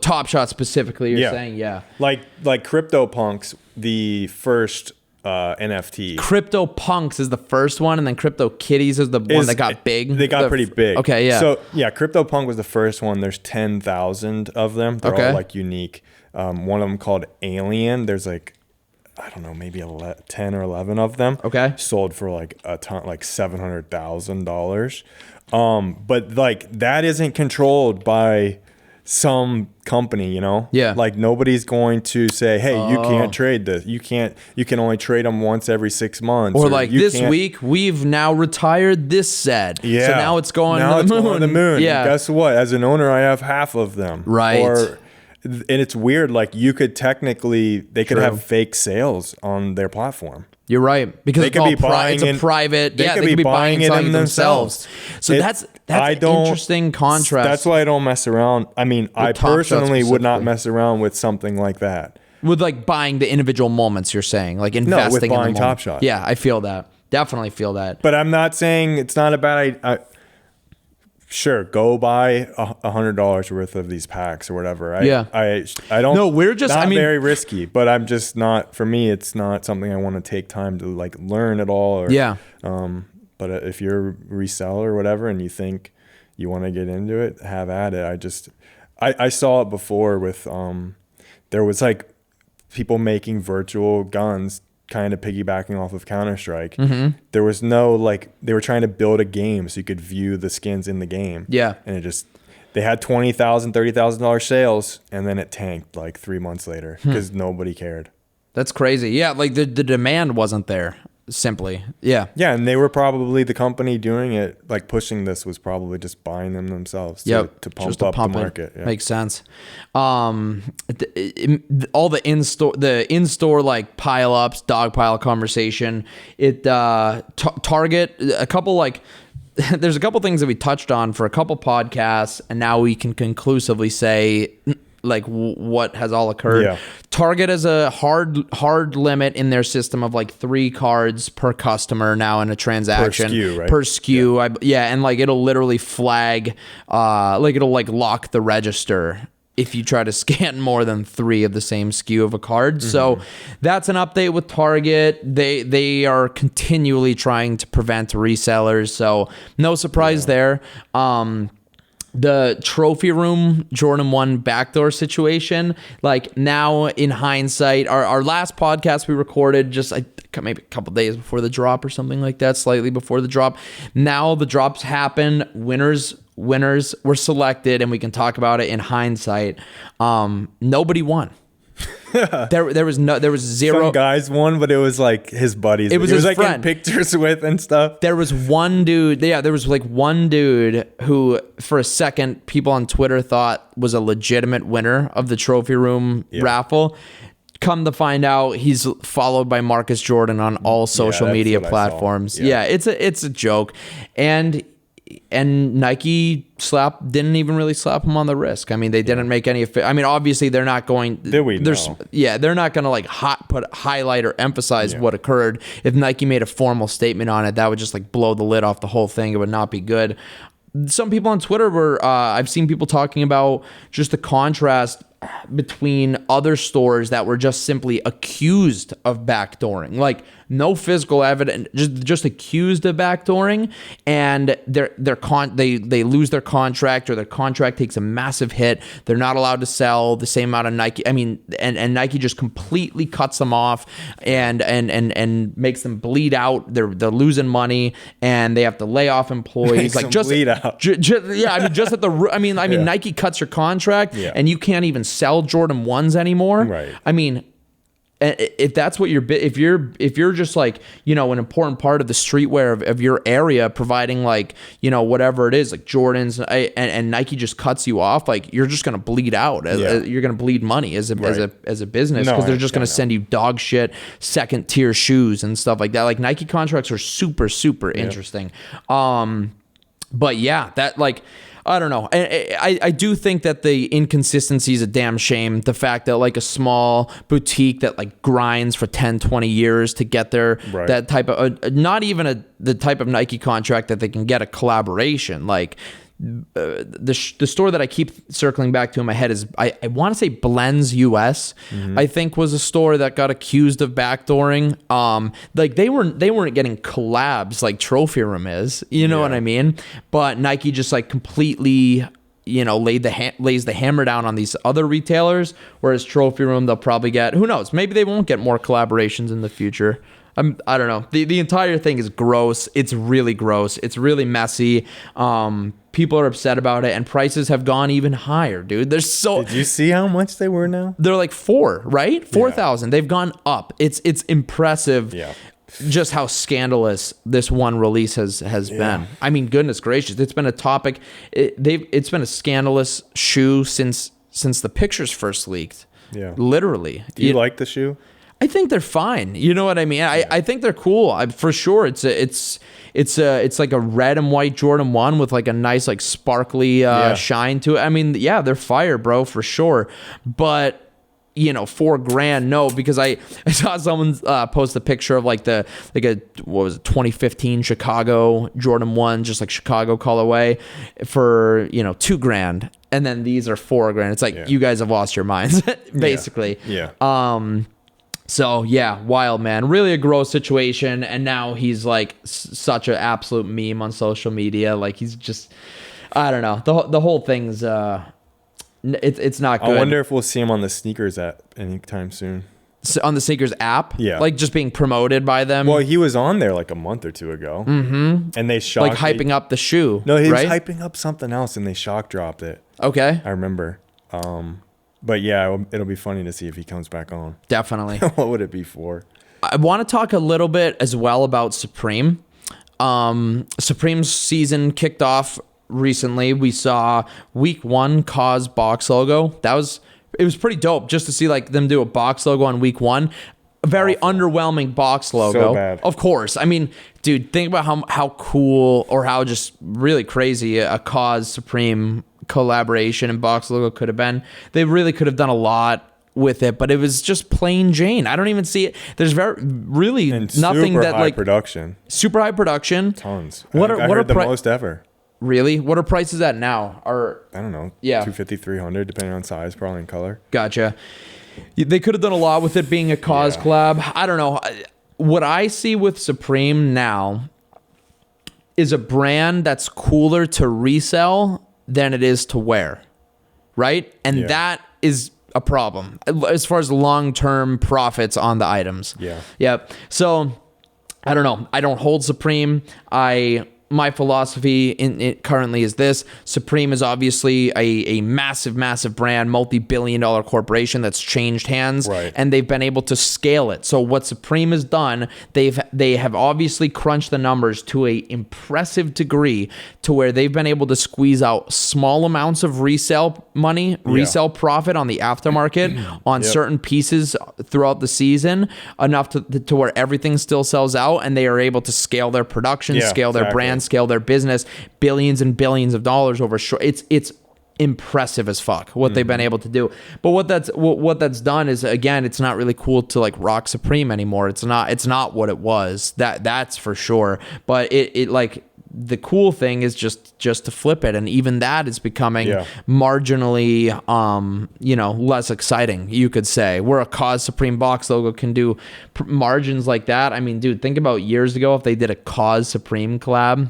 Top Shot specifically, you're saying? Yeah. Like CryptoPunks, the first NFT. CryptoPunks is the first one, and then CryptoKitties is the one that got big. They got pretty big. Okay, yeah. So, yeah, CryptoPunk was the first one. There's 10,000 of them. They're all like unique. One of them called Alien. There's like, I don't know, maybe 10 or 11 of them. Okay. Sold for like a ton, like $700,000. But like that isn't controlled by some company, you know? Yeah. Like nobody's going to say, hey, you can't trade this. You can only trade them once every 6 months. Or like this week, we've now retired this set. Yeah. So now it's going to the moon. Going to the moon. Yeah. And guess what? As an owner, I have half of them. Right. and it's weird. Like you could technically, they could True. have fake sales on their platform. You're right, because They it's could all be buying it's a in- private. they Yeah, could they be could be buying buying it and selling in it themselves. So that's I an don't- interesting contrast. That's why I don't mess around. I mean, I Top Shot personally would not specifically. mess around with something like that. With like buying the individual moments, you're saying, like investing buying in the Top moment. Shot. Yeah, I feel that. Definitely feel that. But I'm not saying it's not a bad idea. Sure, go buy $100 worth of these packs or whatever. I don't. No, we're just. Not I mean, very risky, but I'm just not. For me, it's not something I want to take time to like learn at all. Or, yeah. But if you're a reseller or whatever, and you think you want to get into it, have at it. I saw it before with there was like people making virtual guns, kind of piggybacking off of Counter-Strike. Mm-hmm. There was no like, they were trying to build a game so you could view the skins in the game. Yeah. And they had $20,000, $30,000 sales, and then it tanked like 3 months later because nobody cared. That's crazy. Yeah, like the demand wasn't there. Simply, yeah. Yeah, and they were probably, the company doing it, like pushing this, was probably just buying them themselves to pump up the market. Yeah. Makes sense. All the in-store like pile-ups, dog pile conversation. Target, a couple like, there's a couple things that we touched on for a couple podcasts, and now we can conclusively say like what has all occurred. Yeah. Target has a hard limit in their system of like 3 cards per customer now in a transaction. Per SKU, right? Per SKU. Yeah. And like it'll literally flag, like it'll like lock the register if you try to scan more than 3 of the same SKU of a card. Mm-hmm. So that's an update with Target. They are continually trying to prevent resellers. So no surprise there. The trophy room Jordan 1 backdoor situation, like now in hindsight, our last podcast we recorded just maybe a couple days before the drop or something like that, slightly before the drop. Now the drops happen, winners were selected, and we can talk about it in hindsight. Nobody won. there was zero. Some guys won, but it was like his buddies. It was he his like friend. in pictures with and stuff. There was one dude. Yeah, there was like one dude who, for a second, people on Twitter thought was a legitimate winner of the trophy room raffle. Come to find out, he's followed by Marcus Jordan on all social media platforms. Yeah, it's a joke, and Nike didn't even really slap him on the wrist. I mean, they didn't make any. I mean, obviously they're not going. They're not going to like highlight or emphasize what occurred. If Nike made a formal statement on it, that would just like blow the lid off the whole thing. It would not be good. Some people on Twitter were. I've seen people talking about just the contrast between other stores that were just simply accused of backdooring, like no physical evidence, just accused of backdooring, and they lose their contract, or their contract takes a massive hit. They're not allowed to sell the same amount of Nike. I mean, and Nike just completely cuts them off and makes them bleed out. They're losing money, and they have to lay off employees. Like just bleed out. Yeah, I mean, just at the. I mean, Nike cuts your contract, and you can't even sell Jordan 1s anymore. Right. I mean, if that's what if you're just like, you know, an important part of the streetwear of your area, providing like, you know, whatever it is, like Jordans, and Nike just cuts you off, like you're just gonna bleed out. You're gonna bleed money as a business, because they're just gonna send you dog shit second tier shoes and stuff like that. Like Nike contracts are super interesting. But yeah, that like. I don't know. I do think that the inconsistency is a damn shame. The fact that like a small boutique that like grinds for 10, 20 years to get there, that type of, not even the type of Nike contract that they can get a collaboration. Like the store that I keep circling back to in my head is, I want to say Blends US, I think was a store that got accused of backdooring. Like they weren't getting collabs like Trophy Room is, you know what I mean? But Nike just like completely, you know, lays the hammer down on these other retailers, whereas Trophy Room, they'll probably get, who knows, maybe they won't get more collaborations in the future. I don't know. The entire thing is gross. It's really gross. It's really messy. People are upset about it, and prices have gone even higher, dude. Did you see how much they were now? They're like 4,000. They've gone up. It's impressive. Yeah. Just how scandalous this one release has been. I mean, goodness gracious, it's been a topic. It's been a scandalous shoe since since the pictures first leaked. Yeah. Literally. Do you like the shoe? I think they're fine. You know what I mean? I think they're cool. For sure. It's like a red and white Jordan 1 with like a nice like sparkly shine to it. I mean, yeah, they're fire, bro, for sure. But $4,000, no, because I saw someone post a picture of like what was it, 2015 Chicago Jordan 1, just like Chicago colorway for $2,000, and then these are $4,000. It's like you guys have lost your minds, basically. Yeah. So yeah, wild, man. Really a gross situation, and now he's like such an absolute meme on social media. Like he's just, I don't know. The whole thing's it's not good. I wonder if we'll see him on the sneakers app anytime soon. So on the sneakers app, yeah, like just being promoted by them. Well, he was on there like a month or two ago, and they shocked, like hyping up the shoe. No, he right? was hyping up something else, and they shock dropped it. Okay, I remember. But yeah, it'll be funny to see if he comes back on. Definitely. What would it be for? I want to talk a little bit as well about Supreme. Supreme's season kicked off recently. We saw week 1 Cause box logo. It was pretty dope just to see like them do a box logo on week 1. A very underwhelming box logo. So bad. Of course. I mean, dude, think about how cool or how just really crazy a Cause Supreme collaboration and box logo could have been. They really could have done a lot with it, but it was just plain Jane. I don't even see it. There's really and nothing super that high like production. Super high production. Tons. What I heard the most ever. Really? What are prices at now? I don't know. Yeah. 250, 300, depending on size, probably in color. Gotcha. They could have done a lot with it being a Cause collab. I don't know. What I see with Supreme now is a brand that's cooler to resell than it is to wear, right? And that is a problem as far as long-term profits on the items. Yeah. Yep. So I don't know. I don't hold Supreme. My philosophy in it currently is this: Supreme is obviously a massive, massive brand, multi-billion-dollar corporation that's changed hands, right, and they've been able to scale it. So what Supreme has done, they have obviously crunched the numbers to a impressive degree to where they've been able to squeeze out small amounts of resale money, resale profit on the aftermarket on certain pieces throughout the season, enough to where everything still sells out, and they are able to scale their production, scale their brand, scale their business, billions and billions of dollars over short. It's impressive as fuck what they've been able to do. But what that's done is, again, it's not really cool to like rock Supreme anymore. It's not what it was. That's for sure. But it like the cool thing is just to flip it, and even that is becoming marginally less exciting, you could say, where a Cause Supreme box logo can do margins like that. I mean, dude, think about years ago if they did a Cause Supreme collab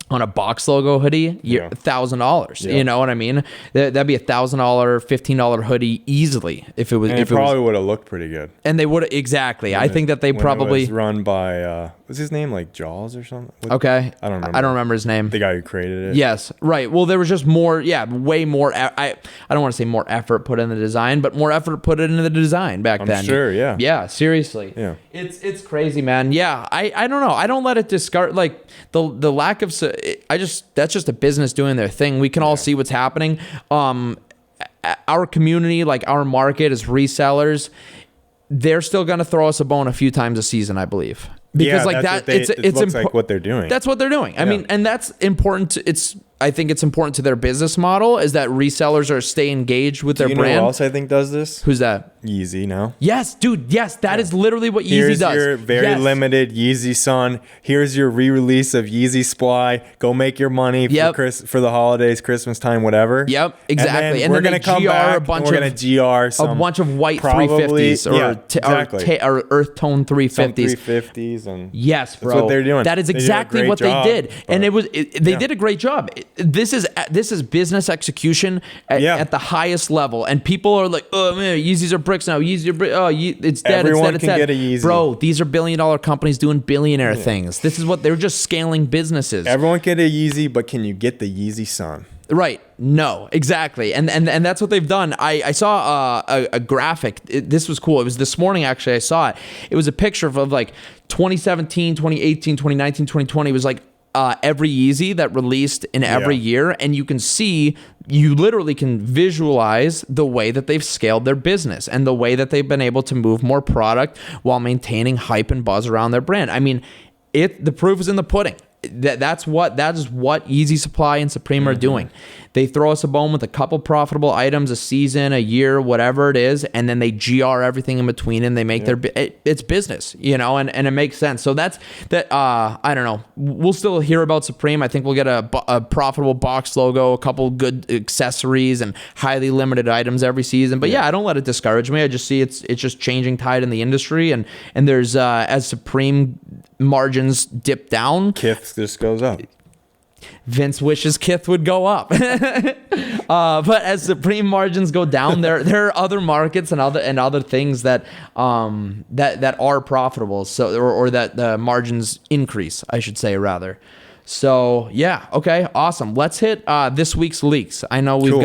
on a box logo hoodie, $1,000. You know what I mean? That'd be $1,000, $15 hoodie easily if it was. And it probably would have looked pretty good. And they would exactly. I think that they probably it was run by what's his name, like Jaws or something. Okay, I don't remember. I don't remember his name. The guy who created it. Yes, right. Well, there was just more. Way more. I don't want to say more effort put in the design, but more effort put into the design back then. Sure. Yeah. Yeah. Seriously. Yeah. It's crazy, man. Yeah. I don't know. I don't let it discard like the lack of. That's just a business doing their thing. We can all see what's happening. Our community, like our market as resellers, they're still going to throw us a bone a few times a season, I believe. Because like that, it looks like what they're doing. That's what they're doing. I mean, and that's important. I think it's important to their business model is that resellers are stay engaged with their brand. You know who else I think does this? Who's that? Yeezy now. Yes, dude. Yes, that is literally what Yeezy Here's does. your very limited Yeezy Sun. Here's your re-release of Yeezy Sply. Go make your money for the holidays, Christmas time, whatever. Yep, exactly. And then we're gonna come back. We're gonna GR some a bunch of white 350s or earth tone 350s. Some 350s and yes, bro. That's what they're doing. That is exactly what they did, and they did a great job. This is business execution at the highest level, and people are like, oh man, Yeezys are bricks now. Yeezys are it's dead. Everyone it's dead. Get a Yeezy. Bro, these are billion-dollar companies doing billionaire things. This is what they're just scaling businesses. Everyone get a Yeezy, but can you get the Yeezy Sun? Right. No, exactly. And that's what they've done. I saw a graphic. This was cool. It was this morning, actually, I saw it. It was a picture of like 2017, 2018, 2019, 2020. It was like every Yeezy that released in every year, and you literally can visualize the way that they've scaled their business and the way that they've been able to move more product while maintaining hype and buzz around their brand. I mean, the proof is in the pudding. That is what Yeezy Supply and Supreme are doing. They throw us a bone with a couple profitable items a season, a year, whatever it is, and then they GR everything in between, and they make it's business, you know, and it makes sense. So that's that. I don't know. We'll still hear about Supreme. I think we'll get a profitable box logo, a couple good accessories, and highly limited items every season. But I don't let it discourage me. I just see it's just changing tide in the industry, and there's as Supreme margins dip down, Kith just goes up. Vince wishes Kith would go up. But as Supreme margins go down, there are other markets and other things that are profitable. So or that the margins increase, I should say rather. So yeah, okay, awesome. Let's hit this week's leaks. I know we've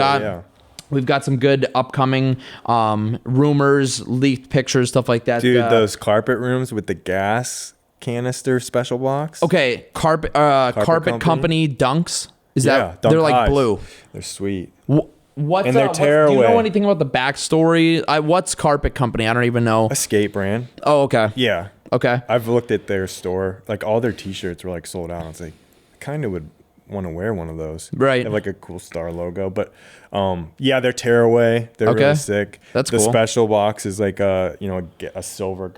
got some good upcoming rumors, leaked pictures, stuff like that. Dude, those carpet rooms with the gas canister special box. Okay, carpet company dunks. Is that Dunk they're like highs. blue? They're sweet. What's And they're do you know tearaway. anything about the backstory? What's Carpet Company? I don't even know. A skate brand. Oh, okay. Yeah. Okay. I've looked at their store. Like all their t-shirts were like sold out. I was like, I kind of would want to wear one of those. Right. They have like a cool star logo. But they're tearaway. They're really sick. That's the cool. special box is like a silver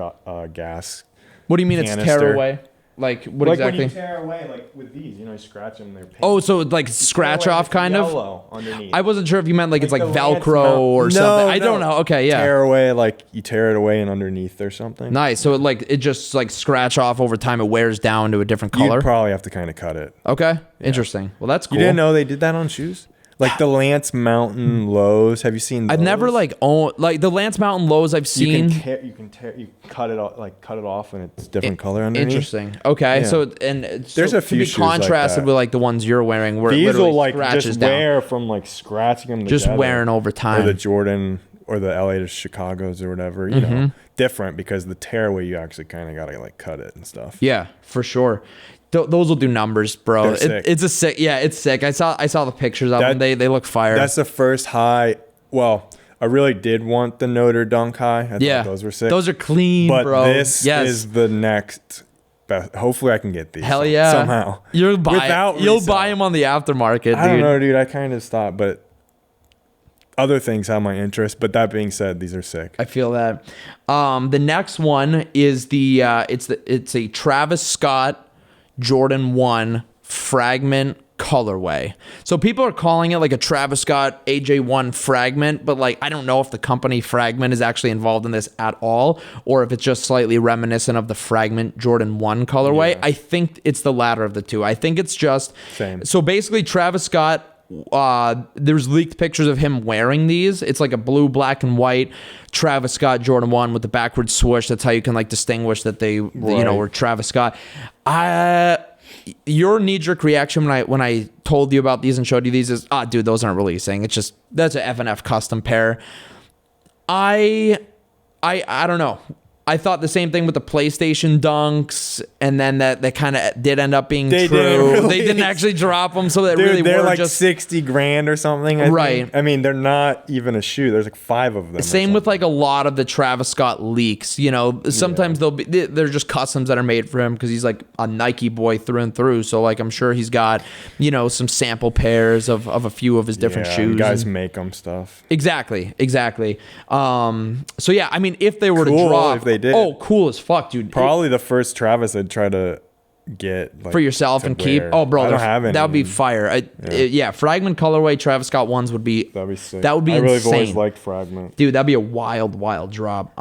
gas. What do you mean it's canister. tearaway? Like what Like exactly? when you tear away, like with these, you scratch them. They're pink. Oh, so like scratch off kind of? Yellow underneath. I wasn't sure if you meant like it's like the lance Velcro mount- or No, something. I no. don't know. Okay, yeah. Tear away, like you tear it away and underneath or something. Nice. So it just like scratch off over time. It wears down to a different color. You probably have to kind of cut it. Okay. Interesting. Well, that's cool. You didn't know they did that on shoes? Like the Lance Mountain lows. Have you seen those? I've never owned the Lance Mountain lows I've seen. You cut it off and it's different color underneath. Interesting. Okay. Yeah. So There's a few to be shoes like contrasted that. with like the ones you're wearing where it These literally will like scratches just down. wear from like scratching them Just together. wearing over time. Or the Jordan or the LA to Chicago's or whatever, you know, different because the tearaway you actually kind of got to like cut it and stuff. Yeah, for sure. Those will do numbers, bro. They're sick. It's sick. Yeah, it's sick. I saw the pictures of them. They look fire. That's the first high. Well, I really did want the Notre Dunk high. I thought those were sick. Those are clean, but bro. this is the next best. Hopefully I can get these. Hell yeah. Somehow. You'll buy them on the aftermarket, dude. I don't know, dude. I kind of stopped, but other things have my interest. But that being said, these are sick. I feel that. The next one is it's a Travis Scott Jordan 1 Fragment colorway. So people are calling it like a Travis Scott AJ1 Fragment, but like I don't know if the company Fragment is actually involved in this at all or if it's just slightly reminiscent of the Fragment Jordan 1 colorway. Yeah. I think it's the latter of the two. I think it's just Same. So basically Travis Scott, there's leaked pictures of him wearing these. It's like a blue, black, and white Travis Scott Jordan 1 with the backwards swoosh. That's how you can like distinguish that they were Travis Scott. Your knee-jerk reaction when I told you about these and showed you these is, dude, those aren't releasing. It's just that's an F&F custom pair. I don't know. I thought the same thing with the PlayStation Dunks, and then that kind of did end up being true. They didn't actually drop them, so that Dude, really they're were like just $60,000 or something. I Right. think. I mean, they're not even a shoe. There's like 5 of them. Same with like a lot of the Travis Scott leaks. You know, sometimes they're just customs that are made for him because he's like a Nike boy through and through. So like I'm sure he's got some sample pairs of a few of his different shoes. Guys make them stuff. Exactly. So yeah, I mean, if they were Cool to drop, if they did. oh, cool as fuck, dude. Probably the first Travis I'd try to get like, For yourself to and keep. wear. Oh, bro, I don't have any. that would be fire. Fragment colorway Travis Scott ones would be. That'd be sick. That would be I really insane. have always liked Fragment. Dude, that'd be a wild drop.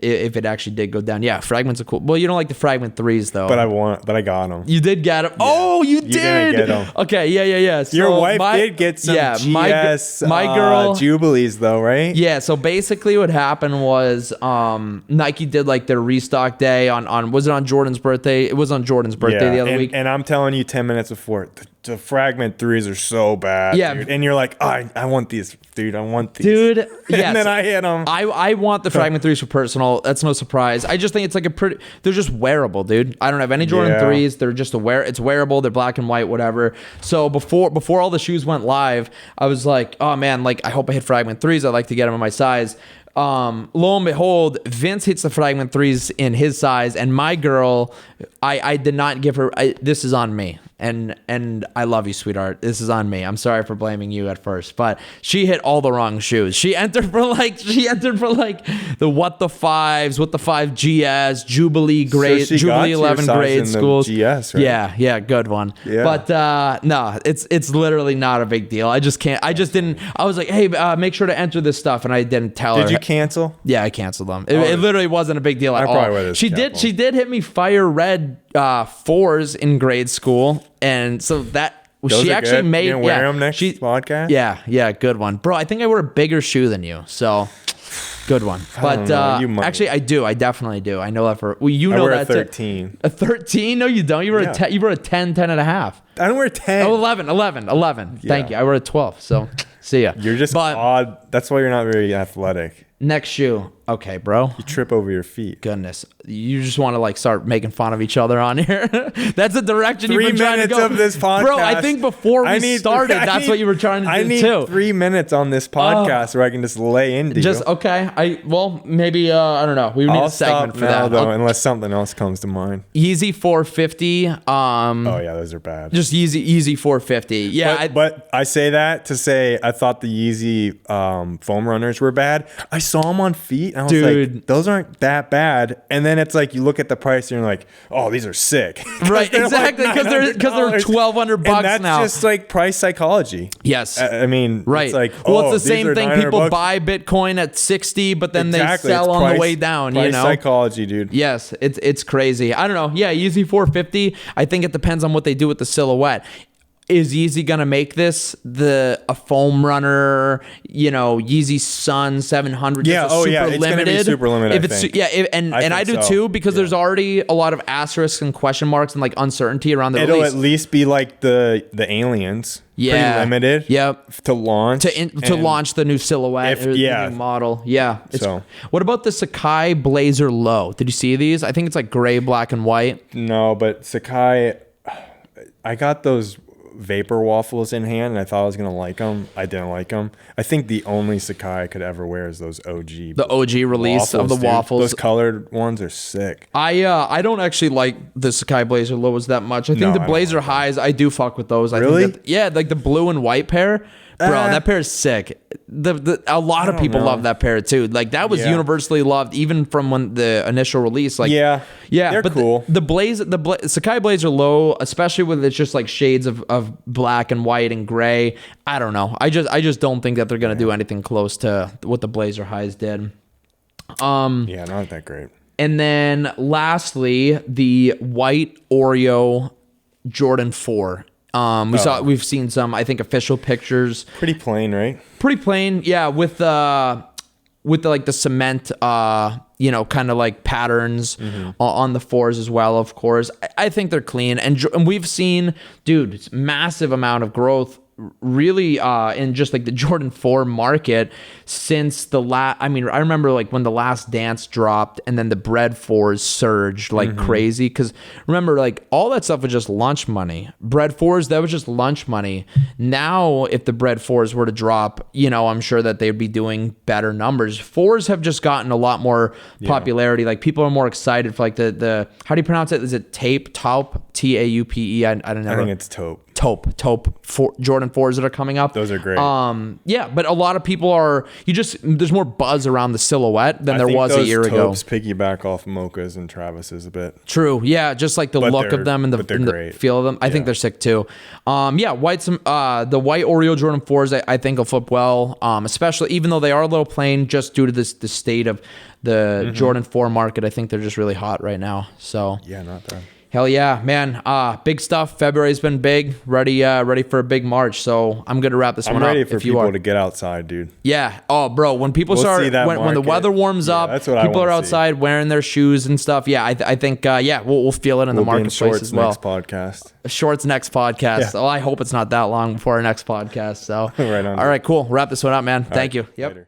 If it actually did go down. Yeah, Fragment's a cool. Well, you don't like the Fragment 3s though. But I got them. You did get them. Oh, you did. didn't get 'em. Okay, yeah. So Your wife did get some GS my girl Jubilees though, right? Yeah, so basically what happened was Nike did like their restock day on was it on Jordan's birthday? It was on Jordan's birthday the other week. And I'm telling you 10 minutes before, the Fragment 3s are so bad, Yeah. dude. And you're like, I want these, dude. I want these. Dude, And yes. then I hit them. I want the Fragment 3s for personal. That's no surprise. I just think it's like they're just wearable, dude. I don't have any Jordan 3s. They're just it's wearable. They're black and white, whatever. So before all the shoes went live, I was like, oh man, like I hope I hit Fragment 3s. I'd like to get them in my size. Lo and behold, Vince hits the Fragment 3s in his size, and my girl, I did not give her. This is on me, and I love you, sweetheart. This is on me. I'm sorry for blaming you at first, but she hit all the wrong shoes. She entered for like the what the 5 GS Jubilee grade, So she got Jubilee your 11 size grade in the schools. GS, right? Yeah, good one. Yeah. But no, it's literally not a big deal. I just can't. I just didn't. I was like, hey, make sure to enter this stuff, and I didn't tell her. Did you cancel? Yeah, I canceled them. It literally wasn't a big deal at all. probably would've She kept did hit me fire red 4s in grade school, and so that Those she are actually good? made. You gonna wear them next podcast? Yeah, good one, bro. I think I wear a bigger shoe than you, so good one. But know. You might. actually, I do. I definitely do. I know that for you I know wear that a 13. A 13? No, you don't. You were Yeah. you were a 10 and a half. I don't wear 10. Oh, 11. Thank you. I wear a 12. So see ya. You're just odd. That's why you're not very athletic. Next shoe. Okay, bro. You trip over your feet. Goodness, you just want to like start making fun of each other on here. That's the direction you've been trying to 3 go. minutes of this podcast. Bro, I think before we started, that's what you were trying to do I need too. 3 minutes on this podcast where I can just lay into Just you. okay. Maybe I don't know. We need I'll a segment stop for now, that. though, unless something else comes to mind. Yeezy 450. Oh yeah, those are bad. Just Yeezy 450. Yeah, but I say that to say I thought the Yeezy foam runners were bad. I saw them on feet, and I was Dude. like, those aren't that bad. And then it's like you look at the price, and you're like, oh, these are sick. right, they're exactly, like because they're $1,200 and that's now. just like price psychology. Yes. I mean, Right. It's like, well, oh, it's the these same are thing. 900 People bucks. buy Bitcoin at 60, but then Exactly. they sell It's on the price- way down. Price You know, psychology, dude. yes, it's crazy. I don't know. Yeah, Yeezy 450. I think it depends on what they do with the silhouette. Is Yeezy gonna make this a foam runner? You know, Yeezy Sun 700. Yeah, just a super it's gonna be super limited, If I it's think. and I think do so. too, because Yeah. there's already a lot of asterisks and question marks and like uncertainty around the It'll release. at least be like the aliens. Yeah. Pretty limited. Yep. To launch. to And launch the new silhouette, or the new model. Yeah. So. What about the Sakai Blazer Low? Did you see these? I think it's like gray, black, and white. No, but Sakai, I got those vapor waffles in hand, and I thought I was gonna like them. I didn't like them. I think the only Sakai I could ever wear is those OG. The OG release of the dude. waffles. Those colored ones are sick. I don't actually like the Sakai Blazer Lows that much. I think No, the I don't Blazer like them. Highs, I do fuck with those. I Really? think that, like the blue and white pair. Bro, that pair is sick. A lot of people know. love that pair too. Like that was Yeah. universally loved, even from when the initial release. Like Yeah, they're but cool. The Sakai Blazer Low, especially with it's just like shades of black and white and gray. I don't know. I just don't think that they're gonna do anything close to what the Blazer Highs did. Yeah, not that great. And then lastly, the white Oreo Jordan 4. We've seen some, I think, official pictures. Pretty plain, right? Pretty plain, yeah, with the like the cement, kind of like patterns on the 4s as well. Of course, I think they're clean, and we've seen, dude, massive amount of growth. Really, in just like the Jordan 4 market since the I remember like when the Last Dance dropped, and then the Bread 4s surged like crazy. Because remember, like all that stuff was just lunch money. Bread 4s, that was just lunch money. Now, if the Bread 4s were to drop, I'm sure that they'd be doing better numbers. 4s have just gotten a lot more popularity. Like people are more excited for like the how do you pronounce it? Is it taupe? Taupe? I don't know. I think it's taupe. Taupe Jordan 4s that are coming up. Those are great. But a lot of people are there's more buzz around the silhouette than there was a year ago. Taupes piggyback off Mocha's and Travis's a bit. True. Yeah, just like the look of them and the feel of them. I think they're sick too. The white Oreo Jordan 4s I think will flip well. Especially even though they are a little plain, just due to the state of the Jordan 4 market. I think they're just really hot right now. So Yeah, not bad. Hell yeah, man. Big stuff. February's been big. Ready for a big March. So I'm going to wrap this one up. I'm ready for if you people are. to get outside, dude. Yeah. Oh, bro, when people We'll start, see that when the market. weather warms up, that's what I people are wanna see. outside wearing their shoes and stuff. Yeah, I think, we'll feel it in the We'll be in marketplace shorts as well. next podcast. Shorts next podcast. Yeah. Oh, I hope it's not that long before our next podcast. So, Right on. All right, cool. Wrap this one up, man. Thank you. Yep. Later.